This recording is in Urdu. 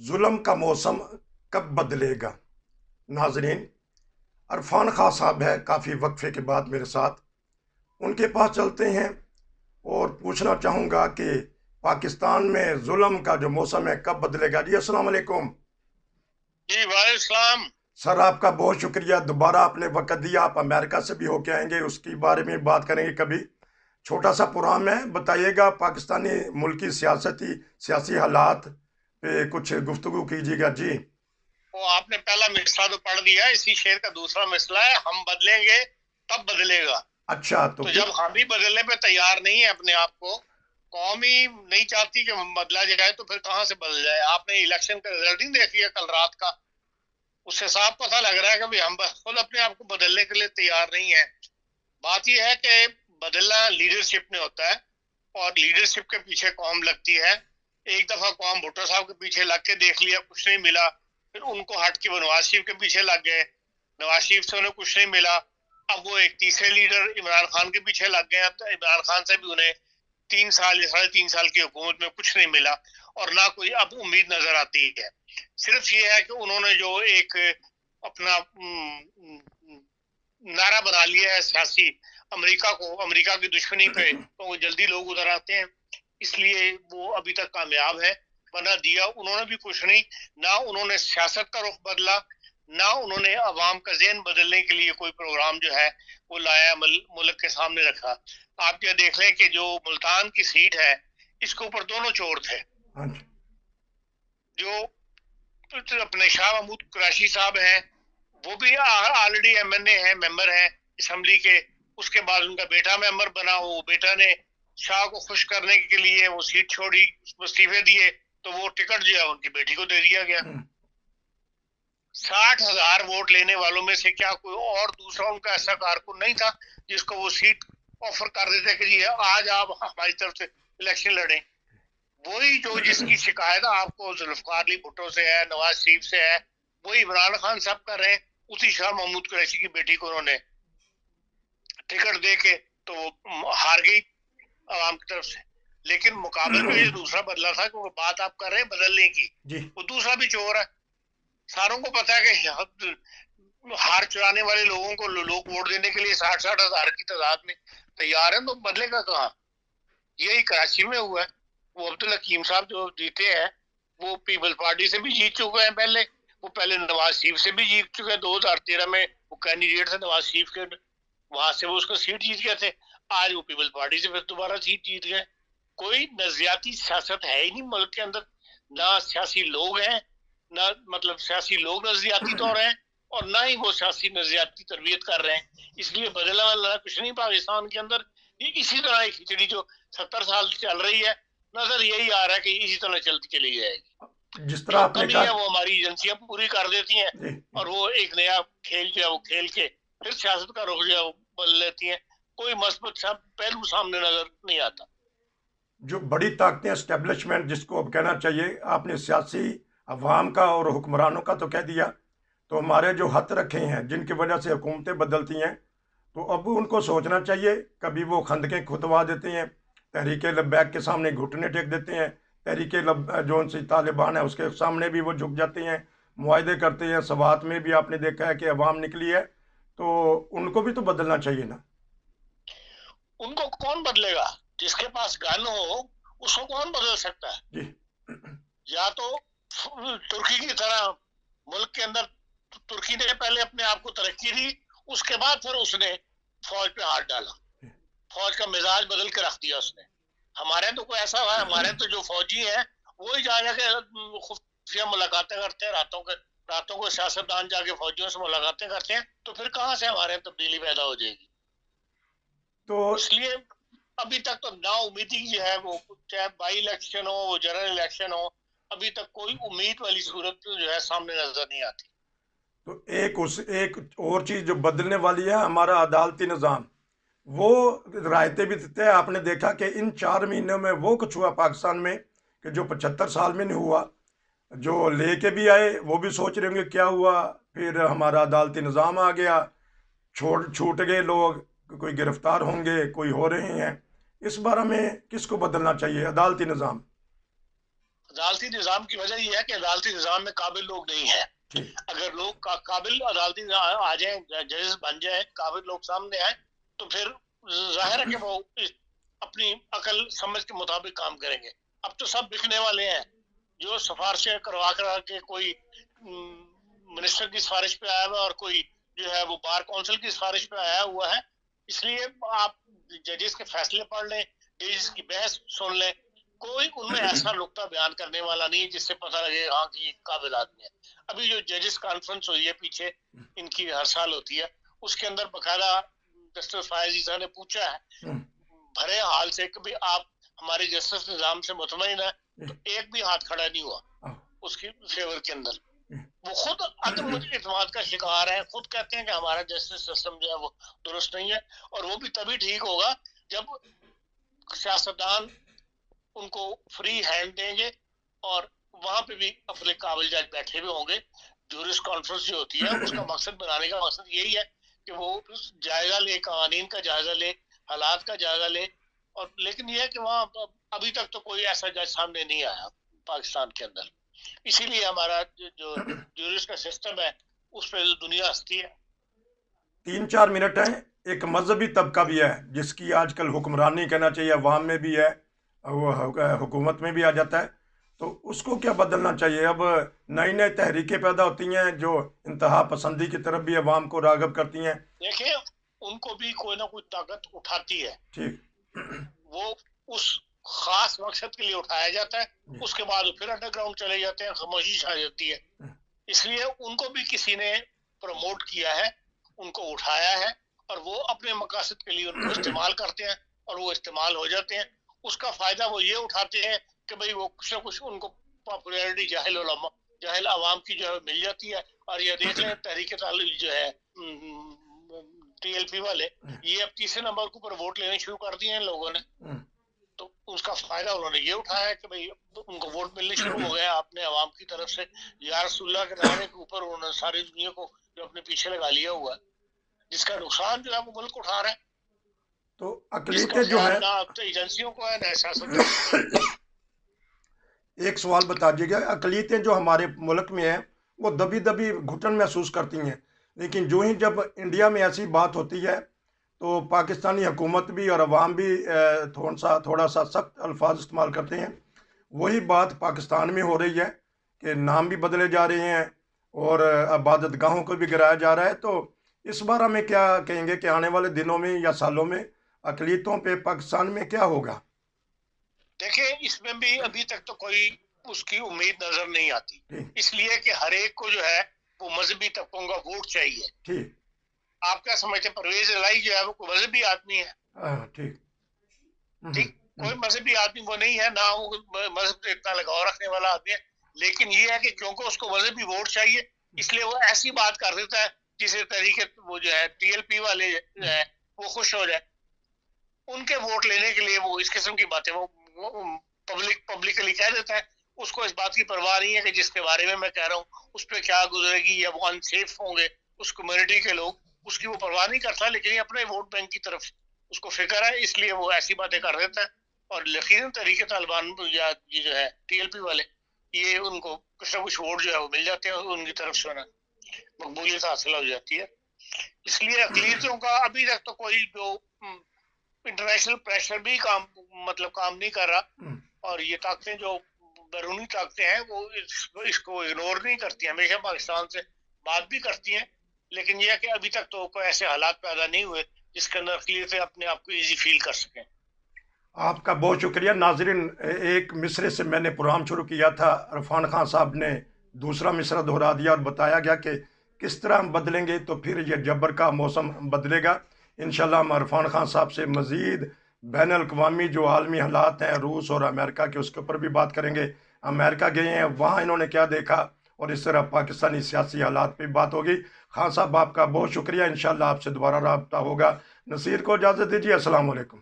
ظلم کا موسم کب بدلے گا؟ ناظرین، عرفان خان صاحب ہے کافی وقفے کے بعد میرے ساتھ، ان کے پاس چلتے ہیں اور پوچھنا چاہوں گا کہ پاکستان میں ظلم کا جو موسم ہے کب بدلے گا؟ جی السلام علیکم۔ جی وعلیکم السلام۔ سر آپ کا بہت شکریہ، دوبارہ آپ نے وقت دیا، آپ امریکہ سے بھی ہو کے آئیں گے، اس کی بارے میں بات کریں گے کبھی۔ چھوٹا سا پروگرام ہے، بتائیے گا پاکستانی ملکی سیاسی حالات پہ کچھ گفتگو کیجیے گا جی۔ وہ آپ نے پہلا مسئلہ تو پڑھ دیا، اسی شعر کا دوسرا مسئلہ ہے ہم بدلیں گے تب بدلے گا۔ اچھا تو پھر جب ہم بھی بدلنے پہ تیار نہیں ہے اپنے آپ کو، قوم ہی نہیں چاہتی کہ بدلا جائے، تو پھر کہاں سے بدل جائے؟ آپ نے الیکشن کا رزلٹ نہیں دیکھ لیا کل رات کا؟ اس سے صاف پتہ لگ رہا ہے کہ ہم خود اپنے آپ کو بدلنے کے لیے تیار نہیں ہے۔ بات یہ ہے کہ بدلنا لیڈرشپ میں ہوتا ہے، اور لیڈرشپ کے پیچھے قوم لگتی ہے۔ ایک دفعہ قوم بھٹو صاحب کے پیچھے لگ کے دیکھ لیا، کچھ نہیں ملا، پھر ان کو ہٹ کے وہ نواز شریف کے پیچھے لگ گئے، نواز شریف سے انہیں کچھ نہیں ملا، اب وہ ایک تیسرے لیڈر عمران خان کے پیچھے لگ گئے، اب عمران خان سے بھی انہیں 3 سال یا 3.5 سال کی حکومت میں کچھ نہیں ملا، اور نہ کوئی اب امید نظر آتی ہے۔ صرف یہ ہے کہ انہوں نے جو ایک اپنا نعرہ بنا لیا ہے سیاسی، امریکہ کی دشمنی پہ، تو وہ جلدی لوگ ادھر آتے ہیں، اس لیے وہ ابھی تک کامیاب ہے۔ بنا دیا انہوں نے بھی کچھ نہیں، نہ انہوں نے سیاست کا رخ بدلا، نہ انہوں نے عوام کا ذہن بدلنے کے لیے کوئی پروگرام جو ہے وہ لایا، ملک کے سامنے رکھا۔ آپ کیا دیکھ لیں کہ جو ملتان کی سیٹ ہے، اس کے اوپر دونوں چور تھے، ہاں جی، جو اپنے شاہ محمود قریشی صاحب ہیں، وہ بھی آلریڈی ایم این اے ہیں، ممبر ہیں اسمبلی کے، اس کے بعد ان کا بیٹا ممبر بنا، وہ بیٹا نے شاہ کو خوش کرنے کے لیے وہ سیٹ چھوڑی، استعفے دیے، تو وہ ٹکٹ جو ہے ان کی بیٹی کو دے دیا گیا۔ 60,000 ووٹ لینے والوں میں سے کیا کوئی اور دوسرا ان کا ایسا کارکن نہیں تھا جس کو وہ سیٹ آفر کر دیتے کہ جی آج آپ ہماری طرف سے الیکشن لڑیں؟ وہی جو جس کی شکایت آپ کو ذوالفقار علی بھٹو سے ہے، نواز شریف سے ہے، وہی عمران خان صاحب کر رہے ہیں۔ اسی شاہ محمود قریشی کی بیٹی کو انہوں نے ٹکٹ دے کے تو وہ ہار گئی عوام کی طرف سے۔ لیکن مقابل میں یہ دوسرا بدلا تھا کہ وہ بات آپ کر رہے ہیں بدلنے کی، جی وہ دوسرا بھی چور ہے۔ ساروں کو پتا ہے کہ ہار چرانے والے لوگوں کو لوگ ووٹ دینے کے لیے 60,000 کی تعداد میں تیار ہیں، تو بدلے گا کہاں؟ یہی کراچی میں ہوا ہے۔ وہ عبدالحکیم صاحب جو جیتے ہیں، وہ پیپل پارٹی سے بھی جیت چکے ہیں، وہ پہلے نواز شریف سے بھی جیت چکے ہیں، 2013 میں وہ کینڈیڈیٹ تھے نواز شریف کے، وہاں سے وہ اس کا سیٹ جیت گئے تھے، آج وہ پیپل پارٹی سے پھر دوبارہ سیٹ جیت گئے۔ کوئی نظریاتی سیاست ہے ہی نہیں ملک کے اندر، نہ سیاسی لوگ ہیں، نہ مطلب سیاسی لوگ نظریاتی طور ہیں، اور نہ ہی وہ سیاسی نظریاتی تربیت کر رہے ہیں۔ اس لیے بدلا والا کچھ نہیں پاکستان کے اندر، یہ اسی طرح ایک کھچڑی جو 70 سال چل رہی ہے، نظر یہی آ رہا ہے کہ اسی طرح چلتی چلی جائے گی۔ جس طرح جو آپ نے کمی کہا ہے وہ ہماری ایجنسیاں پوری کر دیتی ہیں، جی اور وہ ایک نیا کھیل جو ہے وہ کھیل کے پھر سیاست کا رخ جو ہے وہ بدل لیتی ہیں۔ کوئی مثبت پہلو سامنے نظر نہیں آتا۔ جو بڑی طاقتیں اسٹیبلشمنٹ جس کو اب کہنا چاہیے، آپ نے سیاسی عوام کا اور حکمرانوں کا تو کہہ دیا، تو ہمارے جو ہاتھ رکھے ہیں جن کی وجہ سے حکومتیں بدلتی ہیں، تو اب ان کو سوچنا چاہیے، کبھی وہ خندقیں کھدوا دیتے ہیں، تحریک لبیک کے سامنے گھٹنے ٹیک دیتے ہیں، تحریک جو ان سے طالبان ہے اس کے سامنے بھی وہ جھک جاتے ہیں، معاہدے کرتے ہیں، سوات میں بھی آپ نے دیکھا ہے کہ عوام نکلی ہے، تو ان کو بھی تو بدلنا چاہیے نا۔ ان کو کون بدلے گا؟ جس کے پاس گن ہو اس کو کون بدل سکتا ہے؟ جی یا تو ترکی کی طرح ملک کے اندر، ترکی نے پہلے اپنے آپ کو ترقی دی، اس کے بعد پھر اس نے فوج پہ ہاتھ ڈالا، فوج کا مزاج بدل کے رکھ دیا اس نے۔ ہمارے تو کوئی ایسا ہوا ہے، ہمارے تو جو فوجی ہیں وہی جا کے خفیہ ملاقاتیں کرتے ہیں، راتوں کو سیاستدان جا کے فوجیوں سے ملاقاتیں کرتے ہیں، تو پھر کہاں سے ہمارے تبدیلی پیدا ہو جائے گی؟ تو اس لیے ابھی تک تو نا امیدی جو ہے، وہ چاہے بائی الیکشن ہو، جنرل الیکشن ہو، ابھی تک کوئی امید والی صورت جو ہے سامنے نظر نہیں آتی۔ ایک اور چیز جو بدلنے والی ہے، ہمارا عدالتی نظام، وہ رائتے بھی دیتے ہیں۔ آپ نے دیکھا کہ ان 4 مہینوں میں وہ کچھ ہوا پاکستان میں کہ جو 75 سال میں نہیں ہوا، جو لے کے بھی آئے وہ بھی سوچ رہے ہوں گے کیا ہوا، پھر ہمارا عدالتی نظام آ گیا، چھوٹ گئے لوگ، کوئی گرفتار ہوں گے، کوئی ہو رہے ہیں۔ اس بارے میں کس کو بدلنا چاہیے؟ عدالتی نظام؟ عدالتی نظام کی وجہ یہ ہے کہ عدالتی نظام میں قابل لوگ نہیں ہیں. ٹھیک. اگر لوگ قابل عدالتی آ جائیں, ججز بن جائیں, قابل لوگ سامنے آئیں, تو پھر ظاہر ہے کہ وہ اپنی عقل سمجھ کے مطابق کام کریں گے. اب تو سب بکنے والے ہیں, جو سفارشیں کروا کے کوئی منسٹر کی سفارش پہ آیا ہوا اور کوئی جو ہے وہ بار کونسل کی سفارش پہ آیا ہوا ہے. اس لیے آپ ججز کے فیصلے پڑھ لیں, ججز کی بحث سن لیں, کوئی ان میں ایسا نقطہ بیان کرنے والا نہیں جس سے پتہ لگے ہاں کہ یہ قابل آدمی ہے. ابھی جو ججز کانفرنس ہوئی ہے پیچھے, ان کی ہر سال ہوتی ہے, اس کے اندر باقاعدہ جسٹس فائز عیسیٰ نے پوچھا ہے بھرے حال سے کہ آپ ہمارے جسٹس نظام سے مطمئن ہے, تو ایک بھی ہاتھ کھڑا نہیں ہوا اس کی فیور کے اندر. وہ خود عدم اعتماد کا شکار ہے, خود کہتے ہیں کہ ہمارا جسٹس سسٹم جو ہے وہ درست نہیں ہے, اور وہ بھی تبھی ٹھیک ہوگا جب سیاستدان ان کو فری ہینڈ دیں گے اور وہاں پہ بھی اپنے قابل جج بیٹھے ہوئے ہوں گے. جورس کانفرنس جو ہوتی ہے اس کا مقصد بنانے کا مقصد یہی ہے کہ وہ جائزہ لے, قوانین کا جائزہ لے, حالات کا جائزہ لے. اور لیکن یہ ہے کہ وہاں ابھی تک تو کوئی ایسا جج سامنے نہیں آیا پاکستان کے اندر. اسی لیے ہمارا جو جورس کا سسٹم ہے اس پہ دنیا ہنستی ہے. 3-4 منٹ ہیں. ایک مذہبی طبقہ بھی ہے جس کی آج کل حکمرانی کہنا چاہیے, عوام میں بھی ہے, وہ حکومت میں بھی آ جاتا ہے, تو اس کو کیا بدلنا چاہیے؟ اب نئی نئی تحریکیں پیدا ہوتی ہیں جو انتہا پسندی کی طرف بھی عوام کو راغب کرتی ہیں. دیکھیں ان کو بھی کوئی نہ کوئی طاقت اٹھاتی ہے, ٹھیک. وہ اس خاص مقصد کے لیے اٹھایا جاتا ہے, اس کے بعد پھر انڈر گراؤنڈ چلے جاتے ہیں, خاموشی چھا جاتی ہے. اس لیے ان کو بھی کسی نے پروموٹ کیا ہے, ان کو اٹھایا ہے, اور وہ اپنے مقاصد کے لیے ان کو استعمال کرتے ہیں, اور وہ استعمال ہو جاتے ہیں. اس کا فائدہ وہ یہ اٹھاتے ہیں کہ بھئی وہ کچھ نہ کچھ ان کو پاپولیرٹی جاہل عوام کی جو ہے مل جاتی ہے. اور یہ دیکھ لیں تحریک تعلق جو ہے ٹی ایل پی والے, یہ اب تیسرے نمبر کے اوپر ووٹ لینے شروع کر دیے ہیں لوگوں نے, تو اس کا فائدہ انہوں نے یہ اٹھایا ہے کہ بھئی ان کو ووٹ ملنے شروع ہو گیا اپنے عوام کی طرف سے. یا رسول اللہ کے نعرے کے اوپر انہوں نے ساری دنیا کو جو اپنے پیچھے لگا لیا ہوا ہے, جس کا نقصان جو ہے وہ ملک اٹھا رہے ہیں. تو جس اقلیتیں کا جو خیال ہیں, نہ ایجنسیوں کو ہے نہ سیاست. ایک سوال بتا دیجیے گا, اقلیتیں جو ہمارے ملک میں ہیں وہ دبی دبی گھٹن محسوس کرتی ہیں, لیکن جو ہی جب انڈیا میں ایسی بات ہوتی ہے تو پاکستانی حکومت بھی اور عوام بھی تھوڑا سا سخت الفاظ استعمال کرتے ہیں. وہی بات پاکستان میں ہو رہی ہے کہ نام بھی بدلے جا رہے ہیں اور عبادت گاہوں کو بھی گرایا جا رہا ہے. تو اس بار ہمیں کیا کہیں گے کہ آنے والے دنوں میں یا سالوں میں اقلیتوں پہ پاکستان میں کیا ہوگا؟ دیکھیں اس میں بھی ابھی تک تو کوئی اس کی امید نظر نہیں آتی, اس لیے کہ ہر ایک کو جو ہے وہ مذہبی طبقوں کا ووٹ چاہیے. ٹھیک. آپ کیا سمجھتے ہیں پرویز الہی جو ہے وہ کوئی مذہبی آدمی ہے؟ ٹھیک. ٹھیک, کوئی مذہبی آدمی وہ نہیں ہے, نہ وہ مذہب سے اتنا لگاؤ رکھنے والا آدمی ہے. لیکن یہ ہے کہ کیونکہ اس کو مذہبی ووٹ چاہیے, اس لیے وہ ایسی بات کر دیتا ہے جسے طریقے وہ جو ہے ٹی ایل پی والے جو ہے وہ خوش ہو جائے. ان کے ووٹ لینے کے لیے وہ اس قسم کی باتیں وہ پبلکلی کہہ دیتا ہے. اس کو اس بات کی پرواہ نہیں ہے کہ جس کے بارے میں کہہ رہا ہوں اس پہ کیا گزرے گی, یا وہ انسیف ہوں گے اس کمیونٹی کے لوگ, اس کی وہ پرواہ نہیں کرتا. لیکن یہ اپنے ووٹ بینک کی طرف اس کو فکر ہے, اس لیے وہ ایسی باتیں کر دیتا ہے. اور یقیناً تحریک طالبان یا یہ جو ہے ٹی ایل پی والے, یہ ان کو کچھ نہ کچھ ووٹ جو ہے وہ مل جاتے ہیں, ان کی طرف سے مقبولیت حاصل ہو جاتی ہے. اس لیے اقلیتوں کا ابھی تک تو کوئی جو انٹرنیشنل پریشر بھی کام نہیں کر رہا, اور یہ طاقتیں جو بیرونی طاقتیں ہیں وہ اس کو اگنور نہیں کرتی ہیں, ہمیشہ پاکستان سے بات بھی کرتی ہیں. لیکن یہ ہے کہ ابھی تک تو کوئی ایسے حالات پیدا نہیں ہوئے جس کے اندر اقلیتیں اپنے آپ کو ایزی فیل کر سکیں. آپ کا بہت شکریہ. ناظرین, ایک مصرے سے میں نے پروگرام شروع کیا تھا, عرفان خان صاحب نے دوسرا مصرع دہرا دیا اور بتایا گیا کہ کس طرح ہم بدلیں گے تو پھر یہ جبر کا موسم بدلے گا. انشاءاللہ ہم عرفان خان صاحب سے مزید بین الاقوامی جو عالمی حالات ہیں روس اور امریکہ کے, اس کے اوپر بھی بات کریں گے. امریکہ گئے ہیں, وہاں انہوں نے کیا دیکھا, اور اس طرح پاکستانی سیاسی حالات پہ بات ہوگی. خان صاحب آپ کا بہت شکریہ. انشاءاللہ آپ سے دوبارہ رابطہ ہوگا. نصیر کو اجازت دیجیے. السلام علیکم.